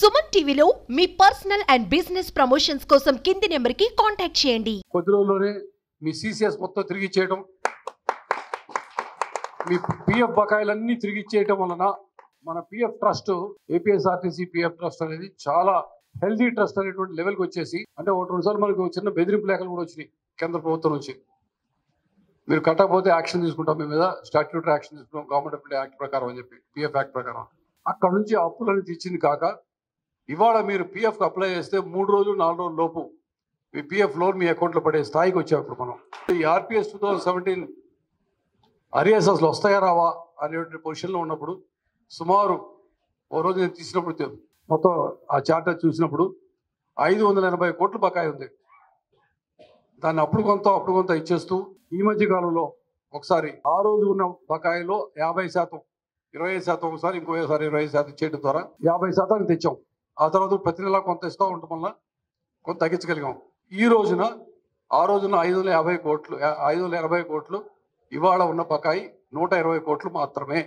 సుమన్ టీవీలో మీ personal and business promotions కోసం కింది నెంబర్కి కాంటాక్ట్ చేయండి. కొద్ది రోజుల్లోనే మీ సిసిఎస్ మొత్తం తిరిగి ఇచ్చేయడం, మీ పిఎఫ్ బకాయిలన్నీ తిరిగి ఇచ్చేయడం వలన మన PF trust, APSRTC PF trust అనేది చాలా హెల్దీ ట్రస్ట్ అనేటువంటి లెవెల్కి వచ్చేసి, అంటే ఒకటి రెండుసార్లు మనకు చిన్న బెదిరింపు లేఖలు కూడా వచ్చినాయి కేంద్ర ప్రభుత్వం నుంచి. మీరు కట్టకపోతే యాక్షన్ తీసుకుంటాం, మీ మీద స్టాట్యూటరీ యాక్షన్ తీసుకుంటాం గవర్నమెంట్ ఆఫ్ ఇండియా యాక్ట్ ప్రకారం అని చెప్పి, పిఎఫ్ యాక్ట్ ప్రకారం. అక్కడ నుంచి అప్పులని తెచ్చింది కాక ఇవాళ మీరు పిఎఫ్కి అప్లై చేస్తే 3 రోజులు 4 రోజుల లోపు మీ పిఎఫ్ లోన్ మీ అకౌంట్లో పడే స్థాయికి వచ్చాం ఇప్పుడు మనం. ఈ ఆర్పిఎస్ 2017 అరియర్స్ అసలు వస్తాయా రావా అనేటువంటి పొజిషన్లో ఉన్నప్పుడు, సుమారు ఓ రోజు నేను తీసినప్పుడు మొత్తం ఆ చార్టర్ చూసినప్పుడు 580 కోట్లు బకాయి ఉంది. దాన్ని అప్పుడు కొంత ఇచ్చేస్తూ ఈ మధ్య కాలంలో ఒకసారి ఆ రోజు ఉన్న బకాయిలో 50%, 25% ఒకసారి, ఇంకోసారి 25% చేయడం ద్వారా 50% తెచ్చాం. ఆ తర్వాత ప్రతి నెల కొంత ఇస్తూ ఉండటం వల్ల కొంత తగ్గించగలిగాం. ఈ రోజున ఆ రోజున 580 కోట్లు ఇవాళ ఉన్న బకాయి 120 కోట్లు మాత్రమే.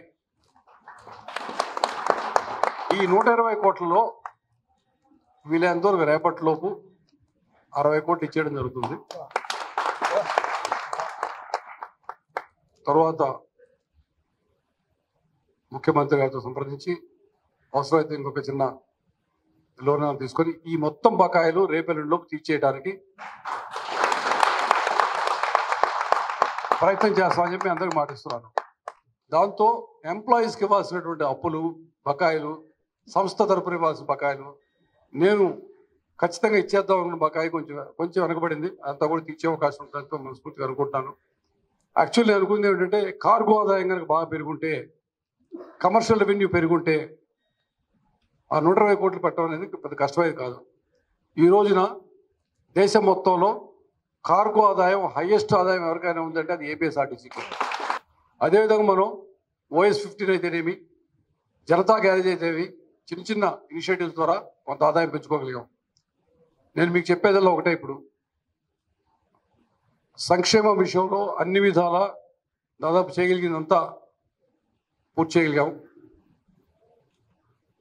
ఈ 120 కోట్లలో వీళ్ళందరూ రేపటిలోపు 60 కోట్లు ఇచ్చేయడం జరుగుతుంది. తర్వాత ముఖ్యమంత్రి గారితో సంప్రదించి అవసరమైతే ఇంకొక చిన్న లోన్ తీసుకొని ఈ మొత్తం బకాయిలు రేపెల్లులోకి తీర్చేయడానికి ప్రయత్నం చేస్తామని చెప్పి అందరికీ మాటిస్తున్నాను. దాంతో ఎంప్లాయీస్కి ఇవ్వాల్సినటువంటి అప్పులు, బకాయిలు, సంస్థ తరపున ఇవ్వాల్సిన బకాయిలు, నేను ఖచ్చితంగా ఇచ్చేద్దాం అనుకున్న బకాయి కొంచెం వెనకబడింది, అంతా కూడా తీర్చే అవకాశం ఉంటుందని మనస్ఫూర్తిగా అనుకుంటున్నాను. యాక్చువల్లీ అనుకుంది ఏంటంటే, కార్గో ఆదాయం కనుక బాగా పెరుగుంటే, కమర్షియల్ రెవెన్యూ పెరుగుంటే ఆ 120 కోట్లు పెట్టడం అనేది పెద్ద కష్టమైంది కాదు. ఈ రోజున దేశం మొత్తంలో కార్గో ఆదాయం హైయెస్ట్ ఆదాయం ఎవరికైనా ఉందంటే అది ఏపీఎస్ఆర్టీసీకి. అదేవిధంగా మనం OS-15 అయితేనేమి, జనతా గ్యారేజ్ అయితేనేమి, చిన్న ఇనిషియేటివ్స్ ద్వారా కొంత ఆదాయం పెంచుకోగలిగాం. నేను మీకు చెప్పేదల్లా ఒకటే, ఇప్పుడు సంక్షేమ విషయంలో అన్ని విధాలా దాదాపు చేయగలిగిందంతా పూర్తి చేయగలిగాం.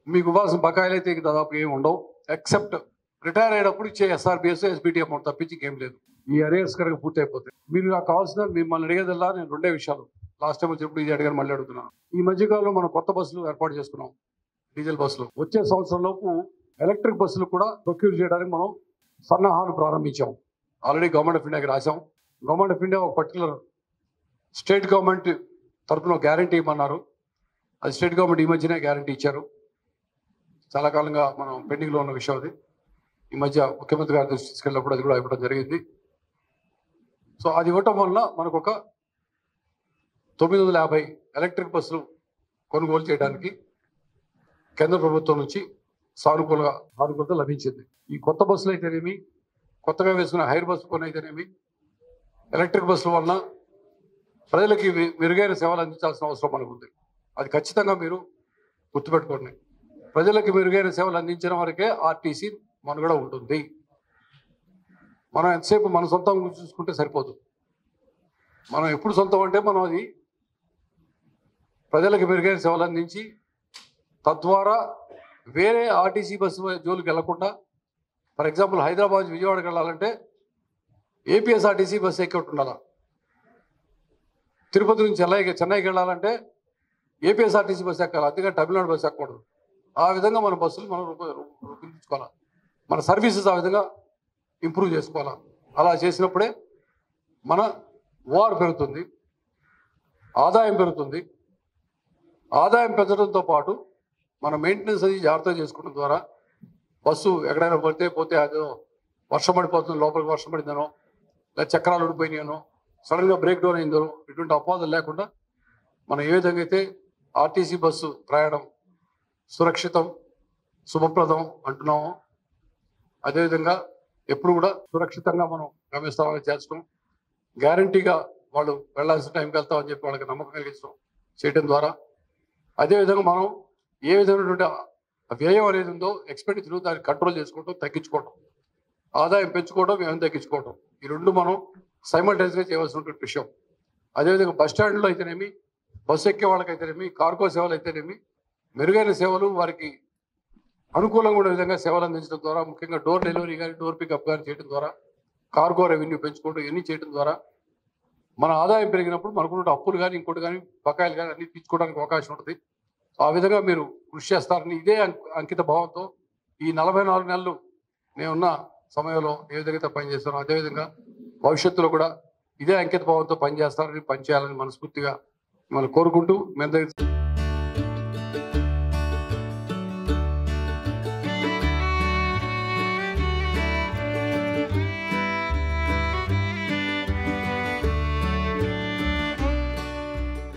మీకు ఇవ్వాల్సిన బకాయిలు అయితే దాదాపు ఏమి ఉండవు, ఎక్సెప్ట్ రిటైర్ అయ్యేటప్పుడు ఇచ్చే SRBS, SBT అమౌంట్ తప్పించి ఏం లేదు. ఈ అరియర్స్ కనుక పూర్తి అయిపోతాయి. మీరు నాకు కావాల్సిన, మిమ్మల్ని అడిగేదల్లా నేను 2 విషయాలు. లాస్ట్ టైం వచ్చినప్పుడు ఇది అడిగాను, మళ్ళీ అడుగుతున్నాను. ఈ మధ్యకాలంలో మనం కొత్త బస్సులు ఏర్పాటు చేసుకున్నాం, డీజిల్ బస్సులు. వచ్చే సంవత్సరంలోపు ఎలక్ట్రిక్ బస్సులు కూడా ప్రొక్యూర్ చేయడానికి మనం సన్నాహాలు ప్రారంభించాం. ఆల్రెడీ గవర్నమెంట్ ఆఫ్ ఇండియాకి రాసాం. గవర్నమెంట్ ఆఫ్ ఇండియా ఒక పర్టికులర్ స్టేట్ గవర్నమెంట్ తరఫున గ్యారంటీ ఇవ్వమన్నారు. అది స్టేట్ గవర్నమెంట్ ఈ మధ్యనే గ్యారంటీ ఇచ్చారు. చాలా కాలంగా మనం పెండింగ్లో ఉన్న విషయం అది. ఈ మధ్య ముఖ్యమంత్రి గారి దృష్టి తీసుకెళ్ళినప్పుడు అది కూడా ఇవ్వడం జరిగింది. సో అది ఇవ్వటం వల్ల మనకు ఒక 950 ఎలక్ట్రిక్ బస్సులు కొనుగోలు చేయడానికి కేంద్ర ప్రభుత్వం నుంచి సానుకూలత లభించింది. ఈ కొత్త బస్సులు అయితేనేమి, కొత్తగా వేసుకున్న హైర్ బస్సు కొని అయితేనేమి, ఎలక్ట్రిక్ బస్సుల వలన ప్రజలకి మెరుగైన సేవలు అందించాల్సిన అవసరం మనకు ఉంది. అది ఖచ్చితంగా మీరు గుర్తుపెట్టుకోండి. ప్రజలకు మెరుగైన సేవలు అందించడం వరకే ఆర్టీసీ మనుగడ ఉంటుంది. మనం ఎంతసేపు మన సొంతం చూసుకుంటే సరిపోదు. మనం ఎప్పుడు సొంతం అంటే, మనం అది ప్రజలకు మెరుగైన సేవలు అందించి తద్వారా వేరే ఆర్టీసీ బస్సు జోలికి వెళ్లకుండా, ఫర్ ఎగ్జాంపుల్ హైదరాబాద్ విజయవాడకి వెళ్ళాలంటే ఏపీఎస్ఆర్టీసీ బస్సు ఎక్కి ఉండాలి. తిరుపతి నుంచి చెన్నైకి వెళ్ళాలంటే ఏపీఎస్ఆర్టీసీ బస్సు ఎక్కాలి, అందుకని తమిళనాడు బస్సు ఎక్కకూడదు. ఆ విధంగా మన బస్సులు మనం రూపొందించుకోవాలి, మన సర్వీసెస్ ఆ విధంగా ఇంప్రూవ్ చేసుకోవాలి. అలా చేసినప్పుడే మన ఓఆర్ పెరుగుతుంది, ఆదాయం పెరుగుతుంది. ఆదాయం పెంచడంతో పాటు మన మెయింటెనెన్స్ అది జాగ్రత్తగా చేసుకోవడం ద్వారా బస్సు ఎక్కడైనా పోతే అదో వర్షం పడిపోతుంది, లోపలికి వర్షం పడిందనో, లేదా చక్రాలు ఊడిపోయినాయనో, సడన్గా బ్రేక్ డౌన్ అయిందనో, ఇటువంటి అపోహలు లేకుండా మనం ఏ విధంగా అయితే ఆర్టీసీ బస్సు ప్రయాణం సురక్షితం, శుభప్రదం అంటున్నామో, అదేవిధంగా ఎప్పుడు కూడా సురక్షితంగా మనం గమ్యస్థానాలు చేర్చడం, గ్యారంటీగా వాళ్ళు వెళ్ళాల్సిన టైంకి వెళ్తామని చెప్పి వాళ్ళకి నమ్మకం కలిగించడం చేయడం ద్వారా, అదేవిధంగా మనం ఏ విధమైనటువంటి వ్యయం అనేది ఉందో ఎక్స్పెండిచర్ దాన్ని కంట్రోల్ చేసుకోవడం, తగ్గించుకోవడం, ఆదాయం పెంచుకోవడం, వ్యయం తగ్గించుకోవడం, ఈ రెండు మనం సైమల్టేనియస్గా చేయవలసినటువంటి విషయం. అదేవిధంగా బస్ స్టాండ్లో అయితేనేమి, బస్సు ఎక్కే వాళ్ళకైతేనేమి, కార్గో సేవలు అయితేనేమి, మెరుగైన సేవలు వారికి అనుకూలంగా ఉండే విధంగా సేవలు అందించడం ద్వారా, ముఖ్యంగా డోర్ డెలివరీ కానీ డోర్ పికప్ కానీ చేయడం ద్వారా, కార్గో రెవెన్యూ పెంచుకోవడం ఇవన్నీ చేయడం ద్వారా మన ఆదాయం పెరిగినప్పుడు మనకున్న అప్పులు కానీ ఇంకోటి కానీ బకాయిలు కానీ అన్ని తీర్చుకోవడానికి అవకాశం ఉంటుంది. ఆ విధంగా మీరు కృషి చేస్తారని ఇదే అంకిత భావంతో ఈ 44 నెలలు నేనున్న సమయంలో ఏ విధంగా పనిచేస్తానో అదేవిధంగా భవిష్యత్తులో కూడా ఇదే అంకిత భావంతో పనిచేస్తారని పనిచేయాలని మనస్ఫూర్తిగా మిమ్మల్ని కోరుకుంటూ మీ అందరికీ